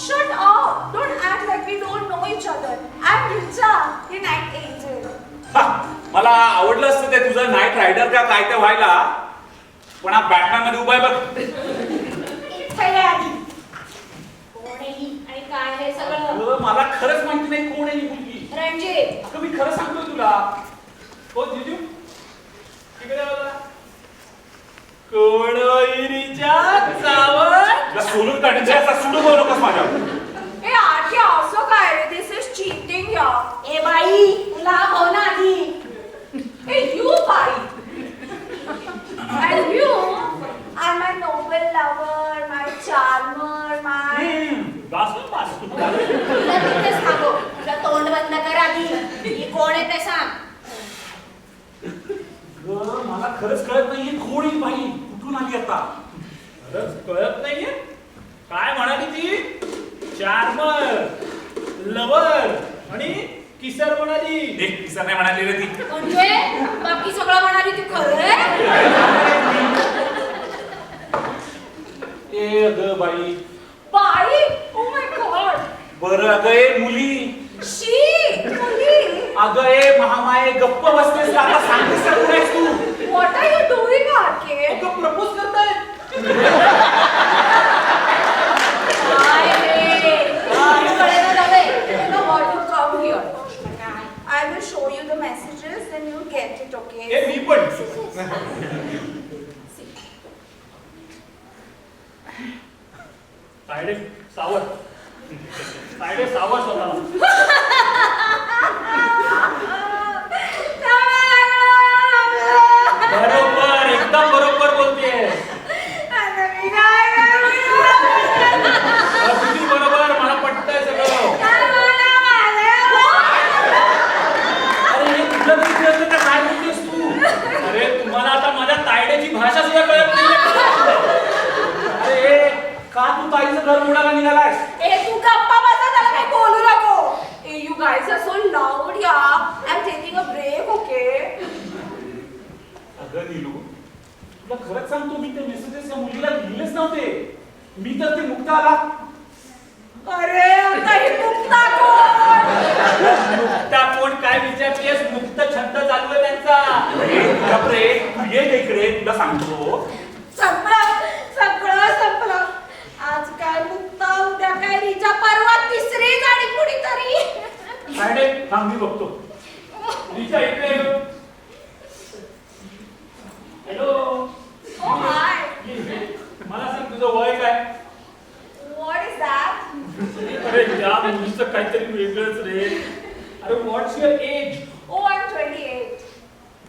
Shut up. Don't act like we don't know each other. I'm Richa, your night angel. हा, मला आवडलं असतं ते तुझं नाईट रायडर का काय ते व्हायला, पण हा बॅटमॅन मध्ये उभा आहे बघ. पहिले आधी कोण आहे ही आणि काय हे सगळं? अगं, मला खरंच माहिती नाही कोण आहे ही मुलगी. रणजी अगं, मी खरं सांगतोय तुला. हो जिजू तिकडे बघा. कोण रिचा सावंत? तुला सोडून काढायचं असं सुरू करू नकोस माझ्यावर. Hey, Arki, also काय? This is cheating here. ए बाई तुला हो ना आधी. Hey, you, Pai. And you are my noble lover, my charmer, my... बास बास. तुला तिथेच थांबव. तुझं तोंड बंद कर आधी. ही कोण आहे ते सांग. अगं, मला खरंच कळत नाही ही कोण आहे बाई, कुठून आली आता? खरंच कळत नाहीये काय म्हणाली ती? चार्मर, लवर आणि किसर म्हणाली. एक किस्सा नाही म्हणाली रे ती. म्हणजे बाकी सगळं म्हणाली ती खरं आहे? ए अगं बाई. Pai? Oh my god. बरं अगं ए मुली. She, Muli. अगं ए महामाये गप्प बसतेस का? आता सांगतेस का कोण आहेस तू? What are you doing, Arki? अगं प्रपोज करतायत. काय रे? काय कळेना झालंय? No, what you come here. काय? I will show you the messages, then you'll get it, okay? ए मी पण. तायडे सावर. तायडे सावर स्वतःला. बरोबर एकदम बरोबर बोलतेय. अगदी बरोबर मला पटतंय सगळं. अरे हे तुला तरी कळतं का काय बोलतेस तू? अरे तुम्हाला आता माझ्या तायड्याची भाषा सुद्धा कळत नाही. अरे का तू ताईचं घर मोडायला निघालायस? ए, तू गप्पा बसा, त्याला काही बोलू नको. ए, you guys are so loud, yeah. I'm taking a break, okay? अगं नीलू, तुला खरंच सांगतो मी ते मेसेजेस या मुलीला लिहिलेच नव्हते. मी तर ते मुक्ताला. अरे, आता ही मुक्ता कोण? मुक्ता कोण काय विचारतेस? मुक्त छंद चालू आहे त्यांचा. गप्रे, तू ये इकडे तुला सांगतो. सगळं संपलं. आज काय मुक्ता, उद्या काय रिचा, परवा तिसरी गाडी कुणीतरी. तायडे थांब मी बघतो. रिचा इकडे ये. हॅलो. Oh, hi. मला सांग तुझं वय काय? What is that? अरे या मुलीचं काहीतरी वेगळंच रे. अरे व्हॉट्स युअर एज? Oh, I'm 28.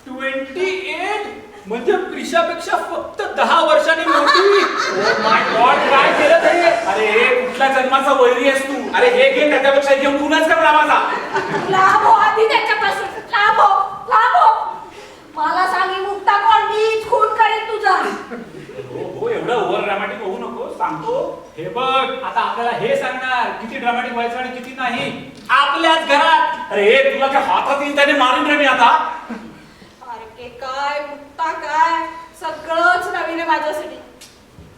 28? म्हणजे प्रिशापेक्षा फक्त 10 वर्षांनी मोठी. ओ माय गॉड काय केलं ते? अरे कुठल्या जन्माचा वैरी आहेस तू? अरे हे घे त्याच्यापेक्षा घेऊन कुणाच का माझा? लांब हो आधी त्याच्यापासून. लांब हो, लांब हो. मला सांग, ही मुक्ता कोण? मीच खून करेन तुझा. हो हो एवढं ओव्हर ड्रामॅटिक होऊ नको, सांगतो. हे बघ आता आपल्याला हे सांगणार किती ड्रामॅटिक व्हायचं आणि किती नाही आपल्याच घरात. अरे तुला काय हातात येईल त्याने मारून रे मी आता. अरे काय मुक्ता काय, सगळंच नवीन आहे माझ्यासाठी.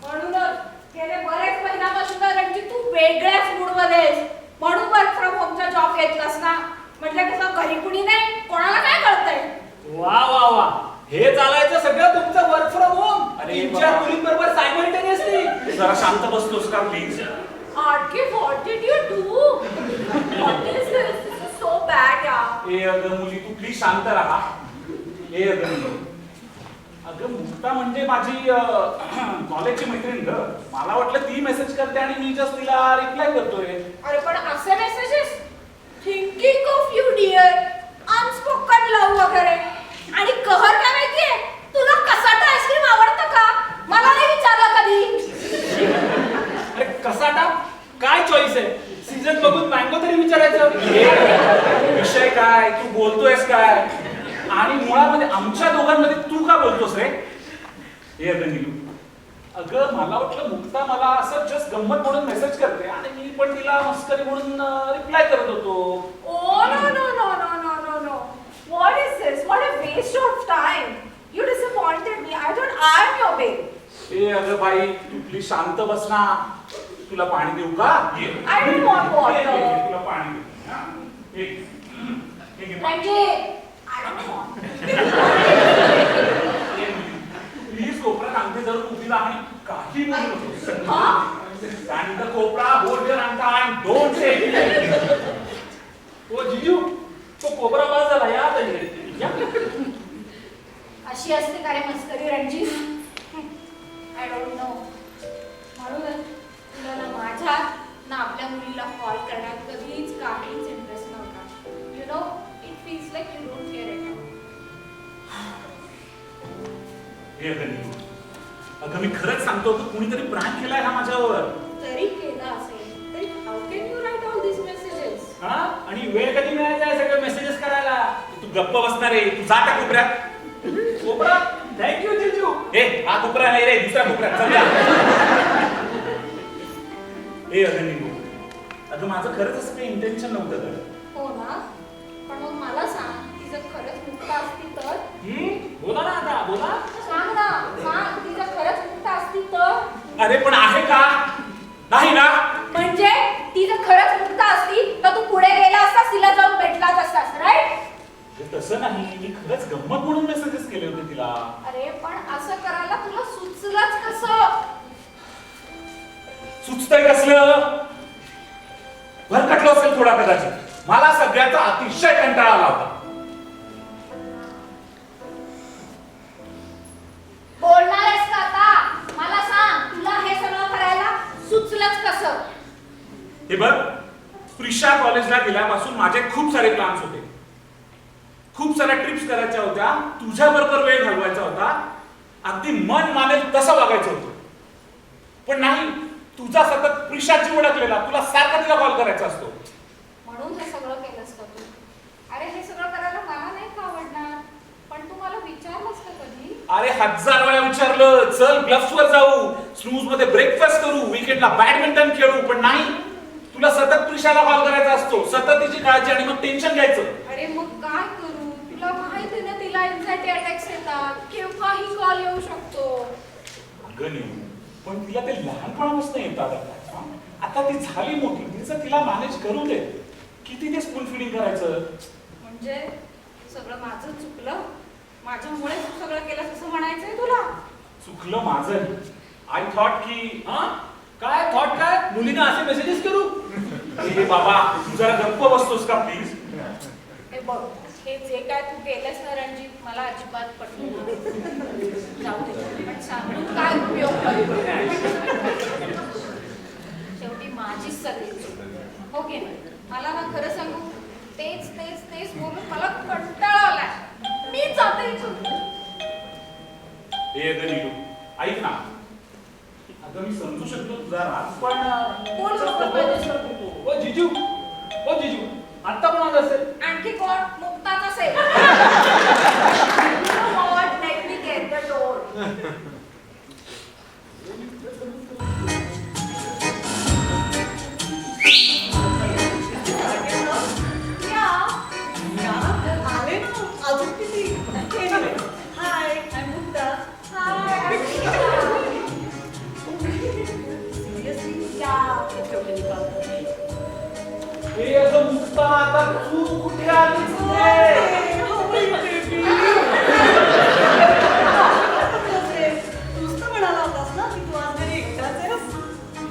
म्हणूनच गेले बरेच महिन्यापासून रणजित तू वेगळ्याच मूडमध्ये आहेस. म्हणून वर्क फ्रॉम होमचा जॉब घेतलास ना. म्हटलं कसं घरी कुणी नाही, कोणाला काय कळतंय. वा वा वा, हे चालायचं सगळं तुमचं वर्क फ्रॉम होम. अरे तीन बाबा. चार मुलींबरोबर सायमल्टेनियसली. जरा शांत बसतोस का please? Arki, what did you do? What is this? This is so bad, yeah. ए अगं मुली, तू प्लीज शांत राहा. ए अगं मुली, अगं मुक्ता म्हणजे माझी कॉलेजची मैत्रीण ग. मला वाटलं ती मेसेज करते आणि मी जस्ट तिला रिप्लाय करतोय. अरे पण असे messages, thinking of you dear, unspoken love वगैरे. आणि कहर काय माहितीये, तुला कसाटा आईस्क्रीम आवडतं का? मला नाही विचारलं कधी. अरे कसाटा काय चॉईस आहे? सीझन बघून मँगो तरी विचारायचं. विषय काय, तू बोलतोयस काय? आणि मुळामध्ये आमच्या दोघांमध्ये तू का बोलतोस रे? ए अगं नीलू, अगं मला वाटलं मुक्ता मला असं जस्ट गंमत म्हणून मेसेज करते आणि मी पण तिला मस्करी म्हणून रिप्लाय करत होतो. Oh, no. What is this? What a waste of time. You disappointed me. I thought I'm your babe. ए अगं बाई, तू प्लीज शांत बस ना. तुला पाणी देऊ का? ये. I don't want water. ये, तुला पाणी देऊ. हा? हे घे. Ranjit, I don't want. Please कोपरा सांगते जर उभी राहा आणि काही बोलू नकोस. Huh? आणि the कोपरा hold your hand, don't say anything. ओ जिजू, तो कोबरा बाज झाला. या आता इकडे. या. अशी असते का रे मस्करी रणजित? I don't know. म्हणूनच तुला ना माझ्यात ना आपल्या मुलीला कॉल करण्यात कधीच काहीच इंटरेस्ट नव्हता. You know, it feels like you don't care at all. हे अगं नीलू, अगं मी खरंच सांगतो की कुणीतरी प्रँक केलाय हा माझ्यावर. जरी केला असेल तरी how can you write all this messages? हा? आणि वेळ कधी मिळायचा आहे सगळे मेसेजेस करायला? तू गप्प बसणार आहे, तू जा त्या कोपऱ्यात. Cobra, thank you जिजू. ए हा कोपरा नाही रे, दुसऱ्या कोपऱ्यात चल जा. ए अगं नीलू, अगं माझं खरंच असं काही इंटेन्शन नव्हतं तर. हो ना? पण मग मला सांग, ती जर खरंच मुक्त असती तर? बोला ना आता, बोला. सांग ना, सांग, ती जर खरंच मुक्त असती तर? अरे पण आहे का? नाही ना? म्हणजे ती जर खरंच मुक्त असती तर तू पुढे गेला असतास, तिला जाऊन भेटलाच असतास, राईट? तसं नाही, मी खरंच गंमत म्हणून मेसेजेस केले होते तिला. अरे पण असं करायला तुला सुचलंच कसं? सुचतंय कसलं? भरकटलो असेल थोडा कदाचित. मला सगळ्याचा अतिशय कंटाळा आला होता. बोलणार आहेस का आता? मला सांग, तुला हे सगळं करायला सुचलंच कसं? हे बघ, प्रिशा कॉलेजला गेल्यापासून माझे खूप सारे प्लॅन्स होते. खूप साऱ्या ट्रिप्स करायच्या होत्या, तुझ्या बरोबर वेळ घालवायचा होता, अगदी मन मानेल तसं वागायचं होतं. पण नाही, तुझा सतत प्रिशाची ओळखलेला, तुला सारखा तिला कॉल करायचा असतो. म्हणून हे सगळं केलंस का तू? अरे हे सगळं करायला मला नाही का आवडणार, पण तू मला विचारलंस का कधी? अरे 1000 वेळा विचारलं, चल ब्लफ्सवर जाऊ, स्नूज मध्ये ब्रेकफास्ट करू, वीकेंडला बॅडमिंटन खेळू, पण नाही, तुला सतत प्रिशाला कॉल करायचा असतो, सतत तिची काळजी आणि मग टेन्शन घ्यायचं. अरे मग काय करू? तुला माहिती ना तिला एन्झायटी अटॅक्स येतात, केव्हाही कॉल येऊ शकतो. अगं नीलू, पण तिला ते लहानपणापासून येतात आता. आता ती झाली मोठी, तिचं तिला मॅनेज करू दे. किती ते स्कूल फिडिंग करायचं? म्हणजे सगळं माझं चुकलं, माझ्यामुळे तू सगळं केलंस असं म्हणायचंय तुला? चुकलं माझं. आय थॉट की हा? काय थॉट काय? मुलींना असे मेसेजेस करू? ए बाबा, तू जरा गप्प बसतोस का प्लीज? हे बघ, हे जे काय तू केलंस ना रणजित, मला अजिबात पटलं नाही. जाऊ दे, पण सांगून काय उपयोग? शेवटी माझीच सगळी चूक. हो की नाही? मला ना खरं सांगू, तेच तेच तेच बोलून मला कंटाळा आलाय. मी जाते इथून. ए अगं नीलू, ऐक ना. अगं मी समजू शकतो तुझा राग, पण बोल नको माझ्यासोबत. ओ जिजू, ओ जिजू, आता कोण आलं असेल? आणखी कोण? मुक्ताच असेल. You know what? Let me get the door. अजून किती? हाय, I'm Mukta. Hi, I'm Rita. Mukta आता तू कुठे आलीस रे? तूच तर म्हणाला होतास ना की तू आज घरी एकटाच आहेस.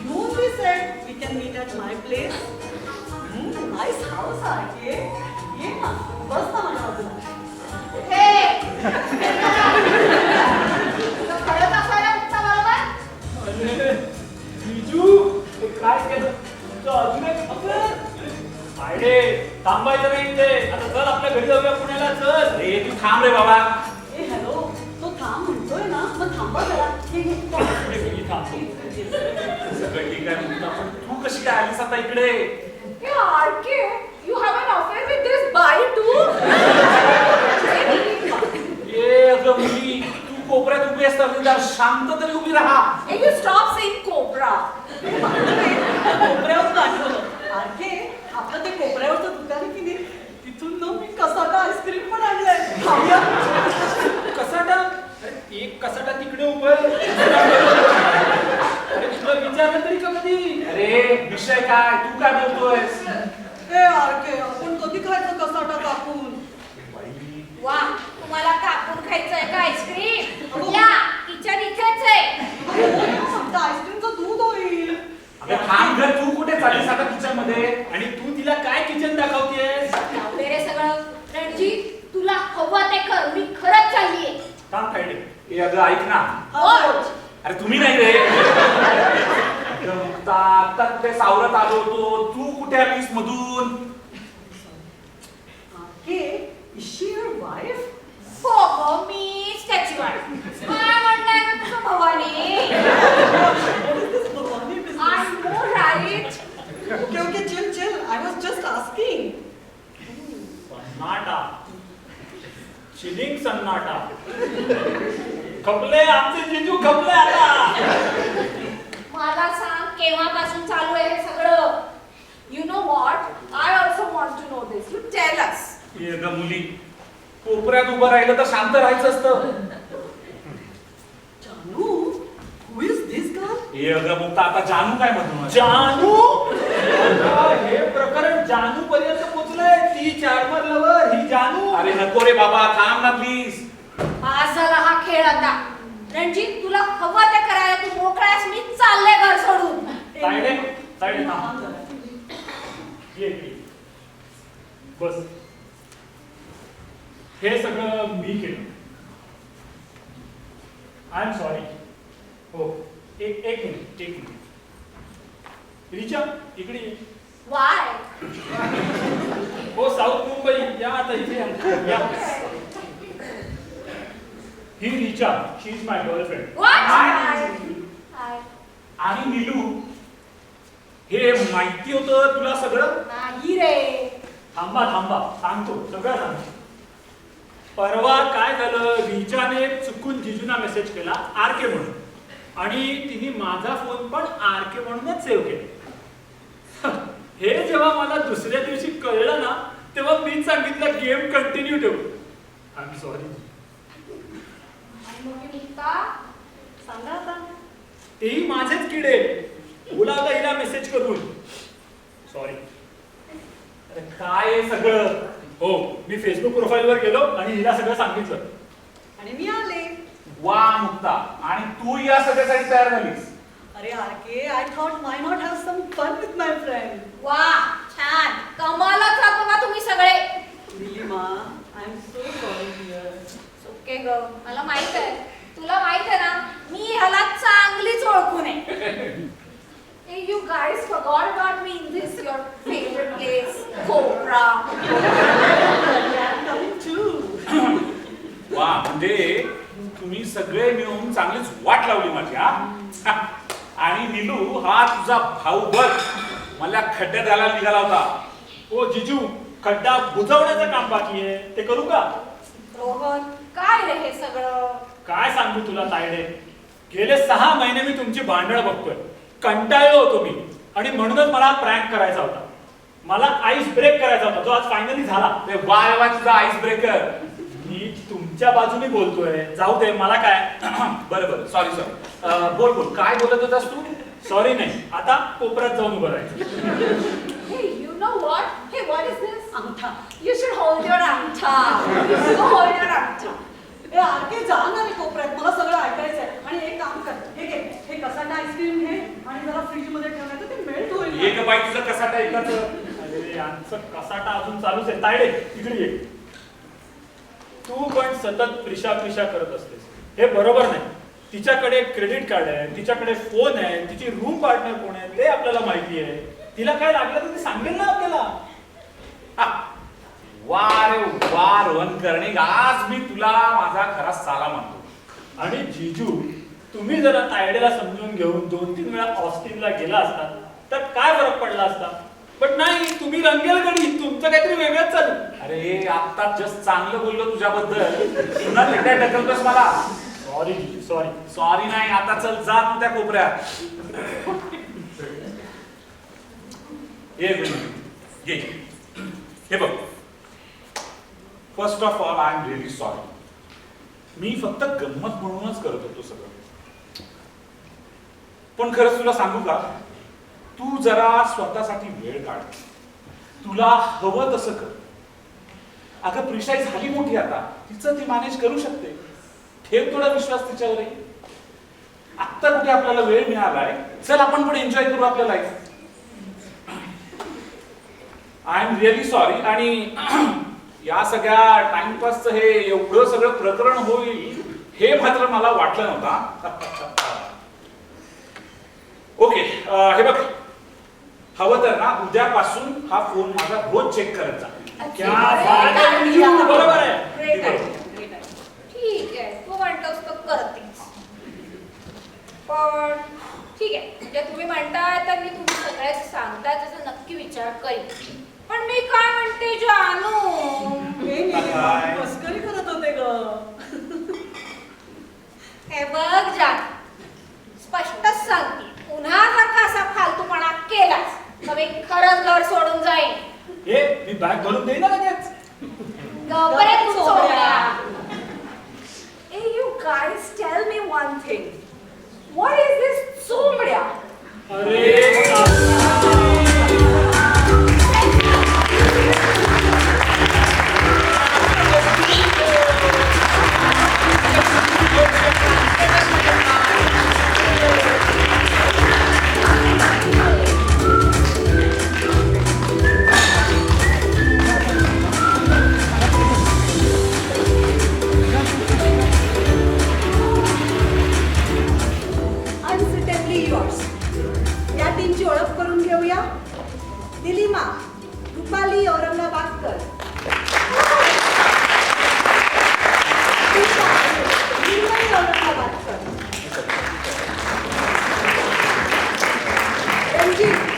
You only said we can meet at my place. Nice house आहे. ये ना, बस ना माझ्या बाजूला. हे तुला कळत असायला मुक्ता बरोबर? अरे बिजू हे काय केलं तुमचं अजून एक अफेअर? तायडे थांबायचं नाही ते. आता चल आपल्या घरी जाऊया पुण्याला चल. अरे तू थांब रे बाबा. ए हॅलो, तो थांब म्हणतोय ना, मग थांबा जरा. हे घे, मी थांबतो. सगळं ठीक आहे मुक्ता, पण तू कशी काय आलीस आता इकडे? Hey, RK, you have an affair with this guy too? ए अगं मुली, तू कोपऱ्यात उभी असता जरा शांत तरी उभी राहा. Hey, you stop saying cobra. कोपऱ्यावर आठवलं. आरके, आपलं ते कोपऱ्यावरचं दुकान आहे की नाही, तिथून ना मी कसाटा आईस्क्रीम पण आणलंय. खाऊया. कसाटा? अरे एक कसाटा तिकडे उभं आहे. अरे तुला विचारलं तरी का कधी? अरे विषय काय, तू काय बोलतोयस? ए आरके, आपण कधी खायचं कसाटा कापून? वा तुम्हाला कापून खायचंय का आईस्क्रीम? या किचन इथेच आहे. फक्त आईस्क्रीमचं दूध होईल. अगं थांब गं, तू कुठे चाललीस आता किचन मध्ये? आणि तू तिला काय किचन दाखवतेस? जाऊ दे रे सगळं. रणजित तुला हवं ते कर. मी खरंच चाललीये. थांब तायडे. ए अगं ऐक ना. बोल. अरे तुम्ही नाही रे. अगं मुक्ता, आता ते सावरत आलो होतो, तू कुठे आलीस मधून? RK, is she your wife? हो हो मीच त्याची वाट. काय म्हणताय का तुझं Bhavani? What is this Bhavani business? I know right. Okay, chill. I was just asking. सन्नाटा. चिलिंग सन्नाटा. खपले आमचे जिजू खपले आता. मला सांग केव्हापासून चालू आहे हे सगळं? You know what? I also want to know this. You tell us. ए अगं मुली, कोपऱ्यात उभं राहिलं तर शांत राहायचं असतं. जानू, who is this girl? ए अगं मुक्ता, आता जानू काय म्हणतो? जानू? अगं, हे प्रकरण जानू पर्यंत पोहोचलंय. ती चार्मर लवर ही जानू. अरे नको रे बाबा, थांब ना प्लीज. आज झाला हा खेळ आता. रणजित तुला हवं ते करायला तू मोकळास. मी चालले घर सोडून. तायडे थांब. ये ये. बस. हे सगळं मी केलं. I am sorry. हो एक मिनिट. रिचा इकडे ये. वाय हो साऊथ मुंबई या आता इथे या. ही रिचा, शी इज माय गर्लफ्रेंड. व्हॉट? हाय. हाय. आणि नीलू, हे माहिती होतं तुला सगळं? नाही रे. थांबा सांगतो सगळं सांगतो. परवा काय झालं, रिचाने चुकून जिजूना मेसेज केला आरके म्हणून, आणि तिने माझा फोन पण आरके म्हणूनच सेव्ह केला. हे जेव्हा मला दुसऱ्या दिवशी कळलं ना, तेव्हा मीच सांगितलं गेम कंटिन्यू ठेवू. I am sorry. आणि मग मी मुक्ता सांगा आता. तेही माझेच किडे. बोलावलं हिला मेसेज करून. सॉरी. अरे काय हे सगळं? हो, मी फेसबुक प्रोफाईलवर गेलो आणि हिला सगळं सांगितलं. आणि मी आले. वा मुक्ता, आणि तू या सगळ्यासाठी तयार झालीस? अरे RK, I thought why not have some fun with my friend? वा छान कमालच हा बघा तुम्ही सगळे. Neelima, I'm so sorry dear. Okay ग, मला माहित आहे. तुला माहित आहे ना, मी ह्याला चांगलीच ओळखून आहे. Hey, you guys forgot about me in this your favorite place, Cobra. I'm coming too. वा, म्हणजे तुम्ही सगळे मिळून चांगलीच वाट लावली माझी. हा आणि नीलू, हा तुझा भाऊ बघ मला खड्ड्यात घालायला निघाला होता. ओ जिजू, खड्डा बुजवण्याचं काम बाकी आहे, ते करू का? रोहन काय रे हे सगळं? काय सांगू तुला तायडे, गेले 6 महिने मी तुमची भांडण बघतोय. कंटाळलो होतो मी, आणि म्हणूनच मला प्रँक करायचा होता. मला आईस ब्रेक करायचा होता, जो आज फायनली झाला. ते वा तुझा आईस ब्रेकर. मी तुमच्या बाजूने बोलतोय, जाऊ दे मला काय. बरं सॉरी. बोल काय बोलत होतास तू? सॉरी नाही, आता कोपऱ्यात जाऊन उभं राहायचं. Hey, you know what? Hey, what is this? अंगठा. You should hold your angta. You should hold your angta. ए आरके जा ना रे कोपऱ्यात, मला सगळं ऐकायचंय. आणि एक काम कर, हे घे, हे कसाटा आईस्क्रीम घे आणि जरा फ्रीज मध्ये ठेवण्यात ते मेल्ट होईल ना. ये ग बाई तुझं कसाटा ऐकायचं. अरे यांचं कसाटा अजून चालूच आहे. तायडे इकडे ये. तू पण सतत प्रिशा करत असतेस, हे बरोबर नाही. तिच्याकडे क्रेडिट कार्ड आहे, तिच्याकडे फोन आहे, तिची रूम पार्टनर कोण आहे ते आपल्याला माहिती आहे. तिला काय लागलं तर ती सांगेल ना आपल्याला. हा. वा रे वा रोहन कर्णिक, आज मी तुला माझा खरा साला म्हणतो. आणि जीजू, तुम्ही जरा तायडेला समजून घेऊन 2-3 वेळा ऑस्टिनला गेला असतात तर काय फरक पडला असता. पण नाही, तुम्ही रंगेल गडी, तुमचं काहीतरी वेगळंच चालू. अरे आता जस्ट चांगलं बोललो तुझ्याबद्दल, पुन्हा तिकडे ढकलतोस मला. सॉरी जीजू, सॉरी. सॉरी नाही, आता चल जा तू त्या कोपऱ्यात. ये ये हे बघ, first of all I am really sorry. मी फक्त गंमत म्हणूनच करत होतो सगळं. पण खरंच तुला सांगू का, तू जरा स्वतःसाठी वेळ काढ, तुला हवं तसं कर. अगं प्रिशाई झाली मोठी आता, तिचं ती मॅनेज करू शकते. ठेव थोडा विश्वास तिच्यावरही. आत्ता कुठे आपल्याला वेळ मिळालाय, चल आपण पण एन्जॉय करू आपलं life. I am really sorry. आणि या सगळ्या टाइमपासचं हे एवढं सगळं प्रकरण होईल हे मात्र मला वाटलं नव्हतं. ओके, हे बघ, हवं तर ना उद्यापासून हा फोन माझा रोज चेक करत जा. क्या बात आहे जीजू, बरोबर आहे. Great idea, great idea. ठीक आहे, तू म्हणतोस तर करतेस. पण ठीक आहे, म्हणजे तुम्ही म्हणताय तर मी तुम्ही सगळ्याच सांगताय त्याचा नक्की विचार करीन. पण मी काय म्हणते जानू, हे मस्करी करत होते ग. हे बघ जानू, स्पष्टच सांगते, पुन्हा जर का असा फालतूपणा केलास तर मी खरंच घर सोडून जाईन. हे मी बॅग भरून देईन ना लगेच. गबरे तू सोडा. Hey, you guys, tell me one thing. What is this चोंबड्या? अरे अनसिटेबली युअर्स. या टीमची ओळख करून घेऊया. दिलीमा, रुपाली औरंगाबादकर, त्रिशा, निर्मली औरंगाबादकर, रणजित